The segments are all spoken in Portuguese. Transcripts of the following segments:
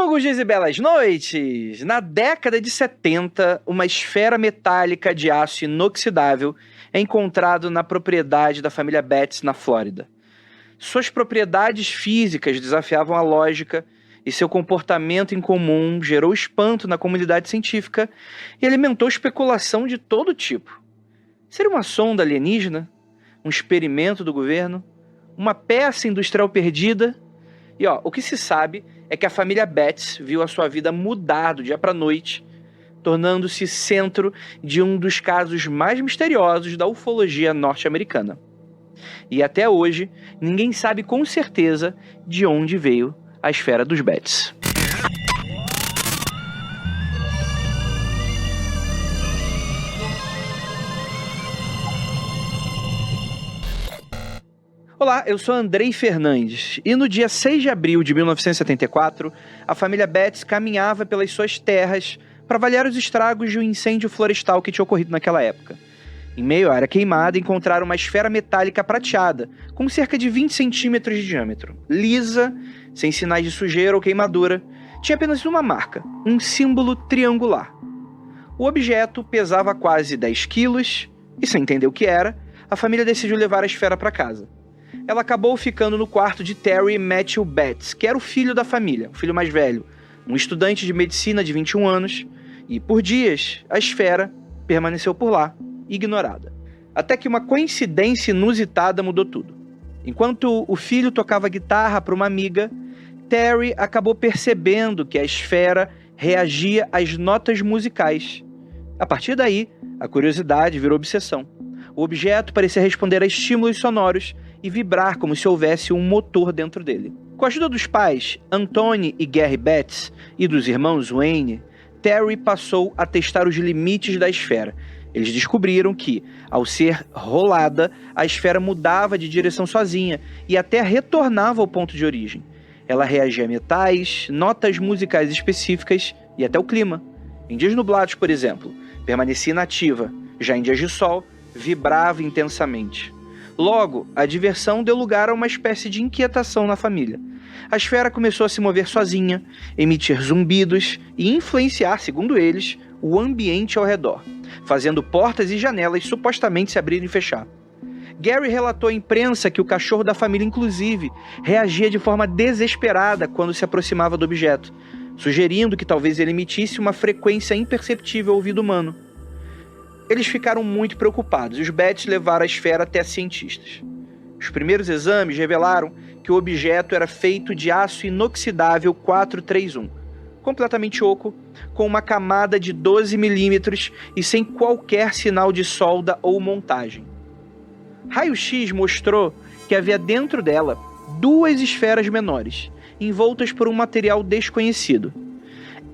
Longos dias e belas noites! Na década de 70, uma esfera metálica de aço inoxidável é encontrado na propriedade da família Betts, na Flórida. Suas propriedades físicas desafiavam a lógica e seu comportamento incomum gerou espanto na comunidade científica e alimentou especulação de todo tipo. Seria uma sonda alienígena? Um experimento do governo? Uma peça industrial perdida? E o que se sabe é que a família Betts viu a sua vida mudar do dia para a noite, tornando-se centro de um dos casos mais misteriosos da ufologia norte-americana. E até hoje, ninguém sabe com certeza de onde veio a esfera dos Betts. Olá, eu sou Andrei Fernandes e no dia 6 de abril de 1974, a família Betts caminhava pelas suas terras para avaliar os estragos de um incêndio florestal que tinha ocorrido naquela época. Em meio à área queimada, encontraram uma esfera metálica prateada, com cerca de 20 centímetros de diâmetro, lisa, sem sinais de sujeira ou queimadura, tinha apenas uma marca, um símbolo triangular. O objeto pesava quase 10 quilos e, sem entender o que era, a família decidiu levar a esfera para casa. Ela acabou ficando no quarto de Terry Matthew Betts, que era o filho da família, o filho mais velho, um estudante de medicina de 21 anos, e por dias a esfera permaneceu por lá, ignorada. Até que uma coincidência inusitada mudou tudo. Enquanto o filho tocava guitarra para uma amiga, Terry acabou percebendo que a esfera reagia às notas musicais. A partir daí, a curiosidade virou obsessão. O objeto parecia responder a estímulos sonoros e vibrar como se houvesse um motor dentro dele. Com a ajuda dos pais, Anthony e Gary Betts, e dos irmãos Wayne, Terry passou a testar os limites da esfera. Eles descobriram que, ao ser rolada, a esfera mudava de direção sozinha e até retornava ao ponto de origem. Ela reagia a metais, notas musicais específicas e até o clima. Em dias nublados, por exemplo, permanecia inativa. Já em dias de sol, vibrava intensamente. Logo, a diversão deu lugar a uma espécie de inquietação na família. A esfera começou a se mover sozinha, emitir zumbidos e influenciar, segundo eles, o ambiente ao redor, fazendo portas e janelas supostamente se abrirem e fechar. Gary relatou à imprensa que o cachorro da família, inclusive, reagia de forma desesperada quando se aproximava do objeto, sugerindo que talvez ele emitisse uma frequência imperceptível ao ouvido humano. Eles ficaram muito preocupados e os Betts levaram a esfera até cientistas. Os primeiros exames revelaram que o objeto era feito de aço inoxidável 431, completamente oco, com uma camada de 12 milímetros e sem qualquer sinal de solda ou montagem. Raio-X mostrou que havia dentro dela 2 esferas menores, envoltas por um material desconhecido.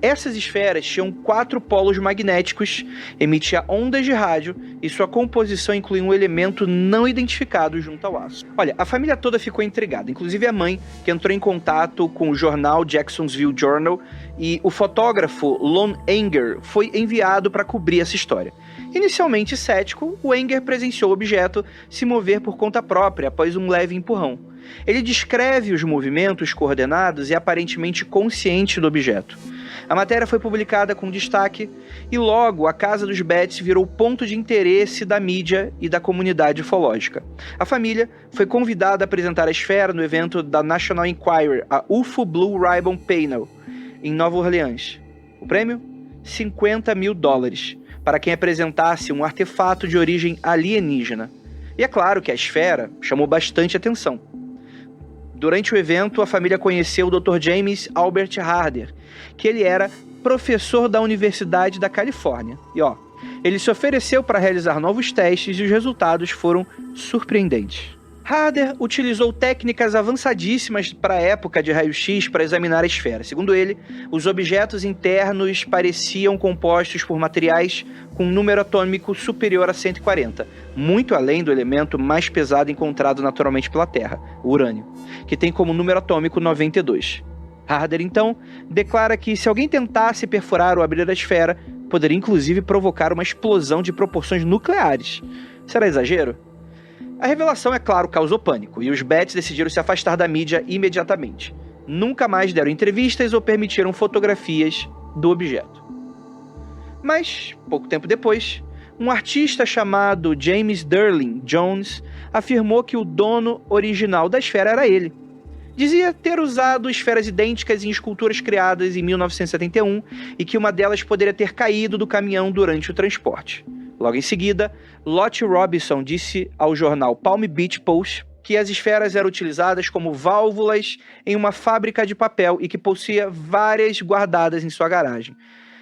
Essas esferas tinham 4 polos magnéticos, emitia ondas de rádio e sua composição incluía um elemento não identificado junto ao aço. Olha, a família toda ficou intrigada, inclusive a mãe, que entrou em contato com o jornal Jacksonville Journal, e o fotógrafo Lon Anger foi enviado para cobrir essa história. Inicialmente cético, o Anger presenciou o objeto se mover por conta própria após um leve empurrão. Ele descreve os movimentos coordenados e aparentemente consciente do objeto. A matéria foi publicada com destaque e logo a casa dos Betts virou ponto de interesse da mídia e da comunidade ufológica. A família foi convidada a apresentar a esfera no evento da National Enquirer, a UFO Blue Ribbon Panel, em Nova Orleans. O prêmio? $50 mil, para quem apresentasse um artefato de origem alienígena. E é claro que a esfera chamou bastante atenção. Durante o evento, a família conheceu o Dr. James Albert Harder, que ele era professor da Universidade da Califórnia. E ele se ofereceu para realizar novos testes e os resultados foram surpreendentes. Harder utilizou técnicas avançadíssimas para a época de raio-x para examinar a esfera. Segundo ele, os objetos internos pareciam compostos por materiais com um número atômico superior a 140, muito além do elemento mais pesado encontrado naturalmente pela Terra, o urânio, que tem como número atômico 92. Harder, então, declara que se alguém tentasse perfurar ou abrir a esfera, poderia inclusive provocar uma explosão de proporções nucleares. Será exagero? A revelação, é claro, causou pânico, e os Betts decidiram se afastar da mídia imediatamente. nunca mais deram entrevistas ou permitiram fotografias do objeto. Mas, pouco tempo depois, um artista chamado James Durling Jones afirmou que o dono original da esfera era ele. Dizia ter usado esferas idênticas em esculturas criadas em 1971 e que uma delas poderia ter caído do caminhão durante o transporte. Logo em seguida, Lottie Robinson disse ao jornal Palm Beach Post que as esferas eram utilizadas como válvulas em uma fábrica de papel e que possuía várias guardadas em sua garagem.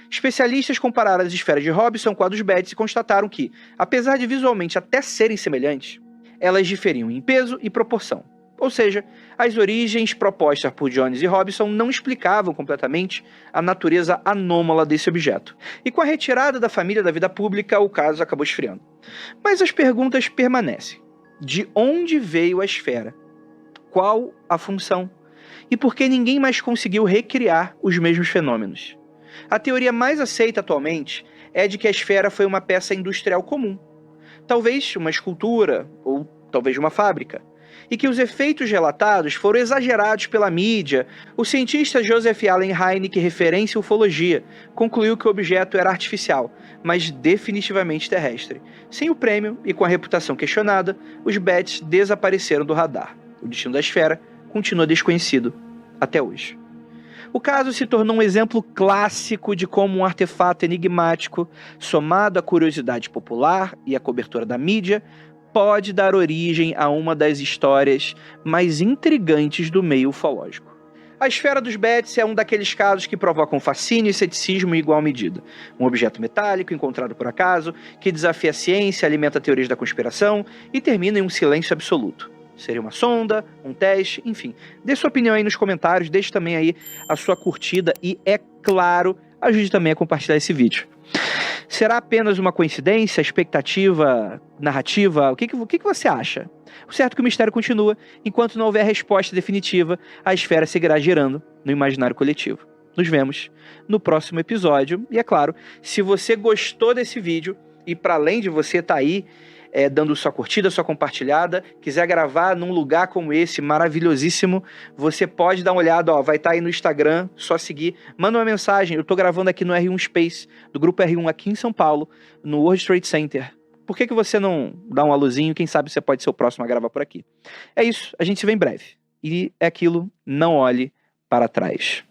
Especialistas compararam as esferas de Robinson com a dos Betts e constataram que, apesar de visualmente até serem semelhantes, elas diferiam em peso e proporção. Ou seja, as origens propostas por Jones e Robinson não explicavam completamente a natureza anômala desse objeto. E com a retirada da família da vida pública, o caso acabou esfriando. Mas as perguntas permanecem. De onde veio a esfera? Qual a função? E por que ninguém mais conseguiu recriar os mesmos fenômenos? A teoria mais aceita atualmente é de que a esfera foi uma peça industrial comum. Talvez uma escultura, ou talvez uma fábrica. E que os efeitos relatados foram exagerados pela mídia. O cientista Joseph Allen Hynek, referência em ufologia, concluiu que o objeto era artificial, mas definitivamente terrestre. Sem o prêmio e com a reputação questionada, os Betts desapareceram do radar. O destino da esfera continua desconhecido até hoje. O caso se tornou um exemplo clássico de como um artefato enigmático, somado à curiosidade popular e à cobertura da mídia, pode dar origem a uma das histórias mais intrigantes do meio ufológico. A esfera dos Betts é um daqueles casos que provocam fascínio e ceticismo em igual medida. Um objeto metálico encontrado por acaso, que desafia a ciência, alimenta teorias da conspiração e termina em um silêncio absoluto. Seria uma sonda, um teste, enfim. Dê sua opinião aí nos comentários, deixe também aí a sua curtida e, é claro, ajude também a compartilhar esse vídeo. Será apenas uma coincidência, expectativa, narrativa? O que você acha? O certo é que o mistério continua. Enquanto não houver resposta definitiva, a esfera seguirá girando no imaginário coletivo. Nos vemos no próximo episódio. E é claro, se você gostou desse vídeo e para além de você estar aí dando sua curtida, sua compartilhada, quiser gravar num lugar como esse, maravilhosíssimo, você pode dar uma olhada, vai estar aí no Instagram, só seguir, manda uma mensagem, eu tô gravando aqui no R1 Space, do Grupo R1 aqui em São Paulo, no World Trade Center. Por que você não dá um alôzinho? Quem sabe você pode ser o próximo a gravar por aqui. É isso, a gente se vê em breve. E é aquilo, não olhe para trás.